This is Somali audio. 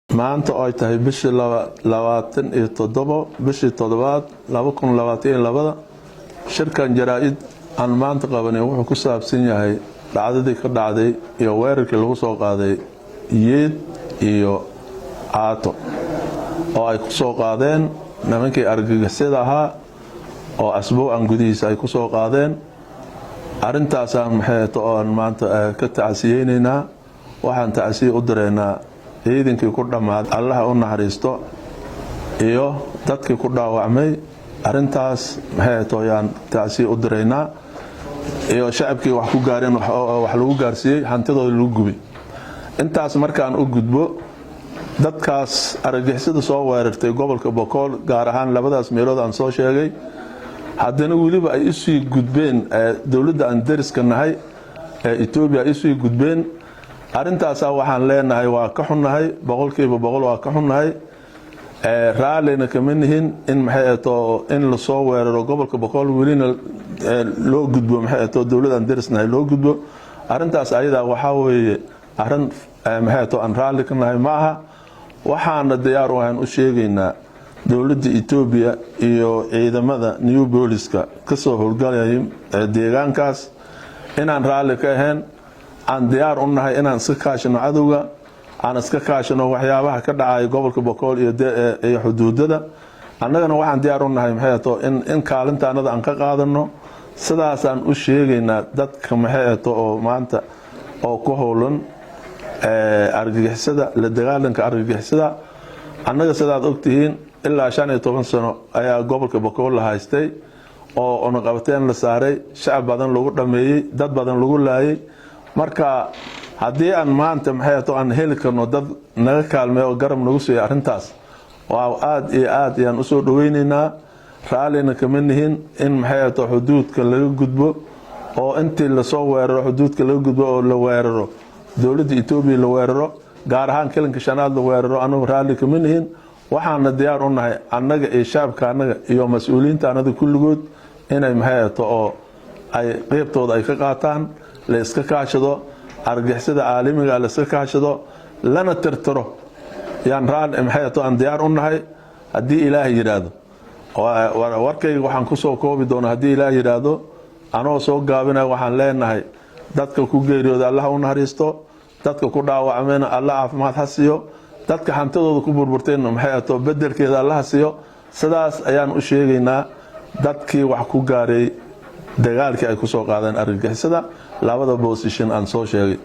maanta oo ay tahay bishii 27 bishii 7 2022 shirkan jaraa'id aan maanta qabanay wuxuu ku saabsan yahay dhacdadii ka dhacday iyo weerarkii lagu soo qaaday Yeed iyo Aato oo ay ku soo qaadeen nimankii argagixisada ahaa oo asbuucan gudihiisa ay ku soo qaadeen arintaas aan maanta ka tacsiyeenayna waxaan tacsiye u direynaa ciidankii ku dhamaaday Allah u naxariisto iyo dadkii ku dhaawacmay arintaas yaan tacsiye u direynaa iyo shacabkii wax ku gaareen wax lagu gaarsiiyay hantidooda lagu gubay intaas markaan u gudbo dadkaas argagixisada soo weerartay gobolka Boqol gaar ahaan labadaas meelood aan soo sheegay haddana waliba ay isu gudbeen dawladda aan dariska nahay Ethiopia isu gudbeen arintaas waxaan leenahay waa ka xunnahay boqolkiiba boqol waa ka xunnahay raalina kama nihin in in la soo weeraro gobolka Boqol walina loo gudbo dawladda aan darisnahay loo gudbo arintaas ayada waxa weeye arin aan raali ka nahay maaha waxaana diyaar u sheegaynaa dawladda Ethiopia iyo ciidamada New Police-ka ka soo howlgalay deegaankaas inaan raali ka ahayn aan diyaar u nahay inaan iska kaashano cadawga aan iska kaashano waxyaabaha ka dhacay gobolka Boqol iyo xuduudada annagana waxaan diyaar u nahay in kaalintaanada aan ka qaadano sidaas aan u sheegaynaa dadka oo maanta oo ku howlan argagixisada la dagaalanka argagixisada annaga sidaad ogtihiin ilaa 15 sano ayaa gobolka Boqol la haystay oo ona qabateen la saaray shacab badan lagu dhameeyay dad badan lagu laayay marka haddii aan maanta aan heli karno dad naga kaalmeeyo garab nagu soo arintaas waa aad iyo aad ayaan u soo dhaweynaynaa raalina kama nihin in xuduudka laga gudbo oo intii la soo weeraro xuduudka laga gudbo oo la weeraro dawladda Ethiopia la weeraro gaar ahaan kilanka shanaad la weeraro anagu raali kama nihin waxaana diyaar u nahay annaga iyo shacabka annaga iyo mas'uuliyiinta annaga kulligood inay oo ay qeybtooda ay ka qaataan la iska kaashado argagixisada caalamiga la iska kaashado lana tirtiro yaan raal aan diyaar u nahay haddii Ilaahay yiraahdo warkayga waxaan ku soo koobi doonaa haddii Ilaahay yiraahdo anoo soo gaabinay waxaan leenahay dadka ku geeriyooda Allah u naxariisto dadka ku dhaawacmayna Allah caafimaad ha siiyo dadka hantidooda ku burburtayna bedelkeeda Allah siiyo sidaas ayaan u sheegaynaa dadkii wax ku gaaray dagaalkii ay ku soo qaadeen argagixisada labada position aan soo sheegay